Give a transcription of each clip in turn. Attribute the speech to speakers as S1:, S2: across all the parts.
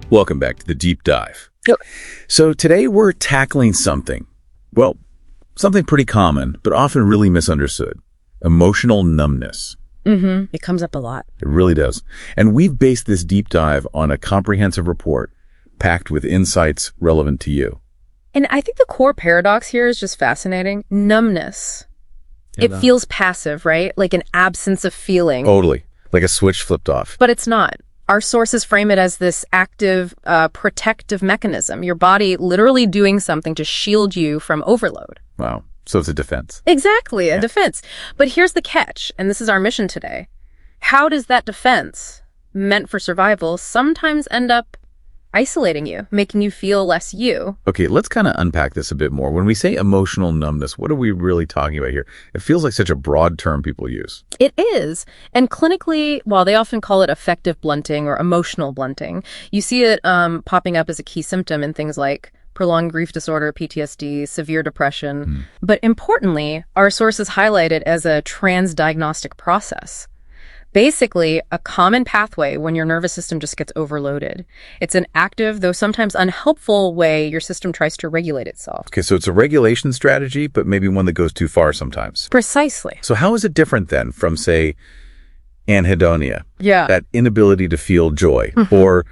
S1: Welcome back to the deep dive.
S2: Yep.
S1: So today we're tackling something pretty common, but often really misunderstood. Emotional numbness.
S2: It comes up a lot.
S1: It really does. And we've based this deep dive on a comprehensive report packed with insights relevant to you.
S2: And I think the core paradox here is just fascinating. Numbness. It feels passive, right? Like an absence of feeling.
S1: Totally. Like a switch flipped off.
S2: But it's not. Our sources frame it as this active, protective mechanism. Your body literally doing something to shield you from overload.
S1: Wow. So it's a defense.
S2: Exactly, a defense. But here's the catch, and this is our mission today. How does that defense, meant for survival, sometimes end up isolating you, making you feel less you?
S1: Okay, let's kind of unpack this a bit more. When we say emotional numbness, what are we really talking about here? It feels like such a broad term people use.
S2: It is. And clinically, while they often call it affective blunting or emotional blunting, you see it popping up as a key symptom in things like prolonged grief disorder, PTSD, severe depression. But importantly, our sources highlight it as a transdiagnostic process. Basically, a common pathway when your nervous system just gets overloaded. It's an active, though sometimes unhelpful way your system tries to regulate itself.
S1: Okay, so it's a regulation strategy, but maybe one that goes too far sometimes.
S2: Precisely.
S1: So how is it different then from, say, anhedonia?
S2: Yeah.
S1: That inability to feel joy, or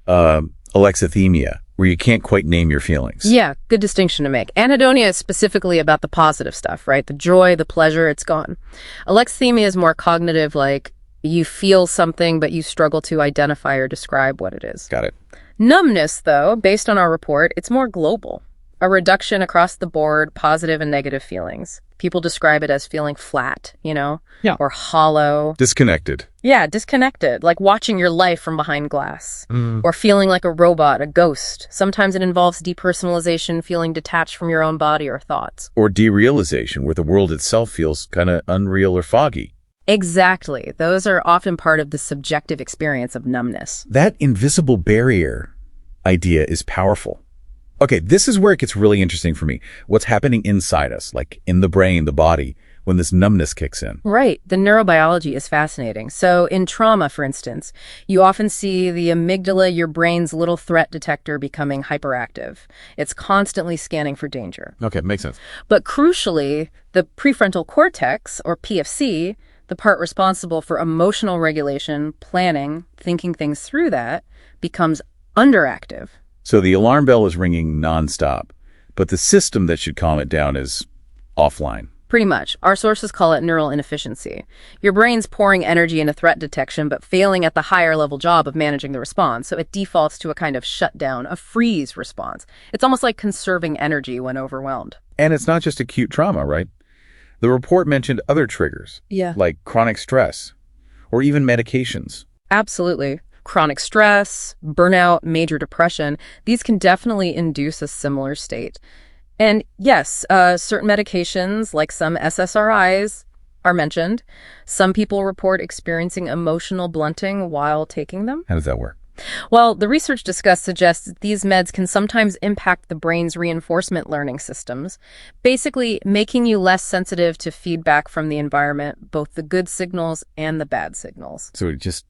S1: alexithymia, where you can't quite name your feelings.
S2: Yeah, good distinction to make. Anhedonia is specifically about the positive stuff, right? The joy, the pleasure, it's gone. Alexithymia is more cognitive, like you feel something, but you struggle to identify or describe what it is.
S1: Got it.
S2: Numbness, though, based on our report, it's more global. A reduction across the board, positive and negative feelings. People describe it as feeling flat,
S1: Yeah.
S2: or hollow.
S1: Disconnected.
S2: Yeah, disconnected, like watching your life from behind glass. Or feeling like a robot, a ghost. Sometimes it involves depersonalization, feeling detached from your own body or thoughts.
S1: Or derealization, where the world itself feels kind of unreal or foggy.
S2: Exactly. Those are often part of the subjective experience of numbness.
S1: That invisible barrier idea is powerful. Okay, this is where it gets really interesting for me. What's happening inside us, like in the brain, the body, when this numbness kicks in?
S2: Right. The neurobiology is fascinating. So in trauma, for instance, you often see the amygdala, your brain's little threat detector, becoming hyperactive. It's constantly scanning for danger.
S1: Okay, makes sense.
S2: But crucially, the prefrontal cortex, or PFC, the part responsible for emotional regulation, planning, thinking things through that, becomes underactive.
S1: So the alarm bell is ringing nonstop, but the system that should calm it down is offline.
S2: Pretty much. Our sources call it neural inefficiency. Your brain's pouring energy into threat detection, but failing at the higher level job of managing the response. So it defaults to a kind of shutdown, a freeze response. It's almost like conserving energy when overwhelmed.
S1: And it's not just acute trauma, right? The report mentioned other triggers, like chronic stress, or even medications.
S2: Absolutely. Chronic stress, burnout, major depression, these can definitely induce a similar state. And yes, certain medications, like some SSRIs, are mentioned. Some people report experiencing emotional blunting while taking them.
S1: How does that work?
S2: Well, the research discussed suggests that these meds can sometimes impact the brain's reinforcement learning systems, basically making you less sensitive to feedback from the environment, both the good signals and the bad signals.
S1: So it just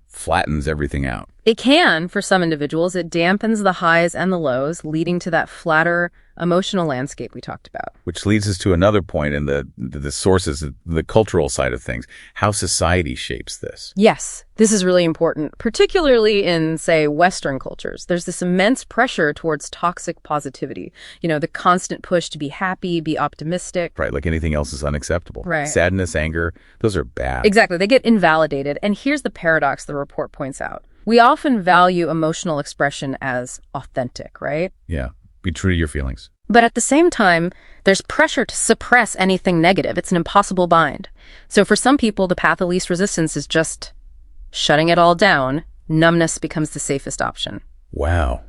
S1: flattens everything out.
S2: It can, for some individuals. It dampens the highs and the lows, leading to that flatter emotional landscape we talked about.
S1: Which leads us to another point in the sources, the cultural side of things, how society shapes this.
S2: Yes, this is really important, particularly in, say, Western cultures. There's this immense pressure towards toxic positivity. The constant push to be happy, be optimistic.
S1: Right, like anything else is unacceptable.
S2: Right.
S1: Sadness, anger, those are bad.
S2: Exactly, they get invalidated. And here's the paradox the report points out. We often value emotional expression as authentic, right?
S1: Yeah, be true to your feelings.
S2: But at the same time, there's pressure to suppress anything negative. It's an impossible bind. So for some people, the path of least resistance is just shutting it all down. Numbness becomes the safest option.
S1: Wow.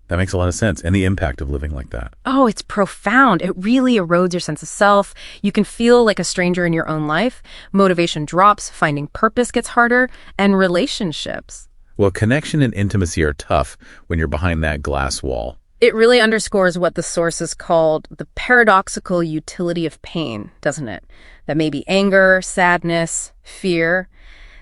S1: That makes a lot of sense. And the impact of living like that.
S2: Oh, it's profound. It really erodes your sense of self. You can feel like a stranger in your own life. Motivation drops, finding purpose gets harder, and relationships.
S1: Well, connection and intimacy are tough when you're behind that glass wall.
S2: It really underscores what the sources called the paradoxical utility of pain, doesn't it? That maybe anger, sadness, fear,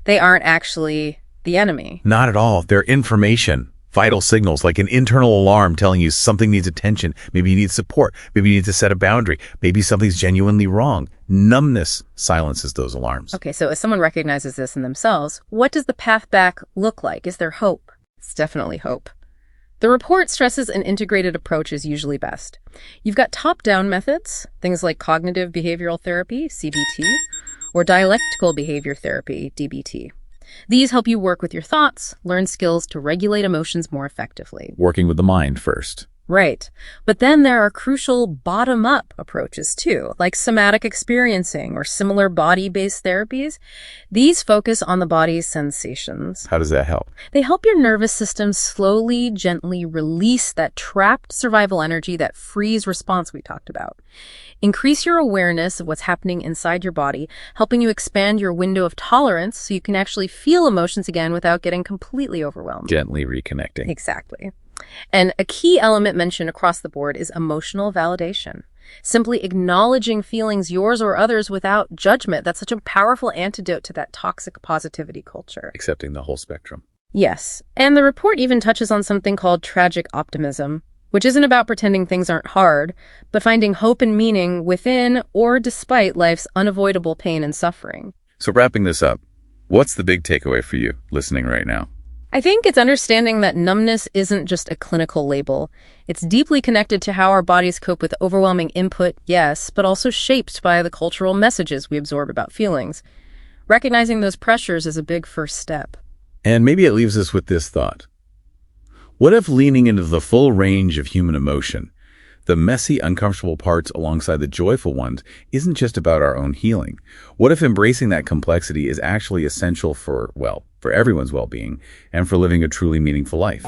S2: they aren't actually the enemy.
S1: Not at all. They're information. Vital signals like an internal alarm telling you something needs attention. Maybe you need support. Maybe you need to set a boundary. Maybe something's genuinely wrong. Numbness silences those alarms.
S2: Okay, so if someone recognizes this in themselves, what does the path back look like? Is there hope? It's definitely hope. The report stresses an integrated approach is usually best. You've got top-down methods, things like cognitive behavioral therapy, CBT, or dialectical behavior therapy, DBT. These help you work with your thoughts, learn skills to regulate emotions more effectively.
S1: Working with the mind first.
S2: Right. But then there are crucial bottom-up approaches too, like somatic experiencing or similar body-based therapies. These focus on the body's sensations.
S1: How does that help?
S2: They help your nervous system slowly, gently release that trapped survival energy, that freeze response we talked about. Increase your awareness of what's happening inside your body, helping you expand your window of tolerance so you can actually feel emotions again without getting completely overwhelmed.
S1: Gently reconnecting.
S2: Exactly. And a key element mentioned across the board is emotional validation. Simply acknowledging feelings, yours or others, without judgment. That's such a powerful antidote to that toxic positivity culture.
S1: Accepting the whole spectrum.
S2: Yes. And the report even touches on something called tragic optimism, which isn't about pretending things aren't hard, but finding hope and meaning within or despite life's unavoidable pain and suffering.
S1: So wrapping this up, what's the big takeaway for you listening right now?
S2: I think it's understanding that numbness isn't just a clinical label. It's deeply connected to how our bodies cope with overwhelming input, yes, but also shaped by the cultural messages we absorb about feelings. Recognizing those pressures is a big first step.
S1: And maybe it leaves us with this thought. What if leaning into the full range of human emotion, the messy, uncomfortable parts alongside the joyful ones, isn't just about our own healing? What if embracing that complexity is actually essential for everyone's well-being and for living a truly meaningful life?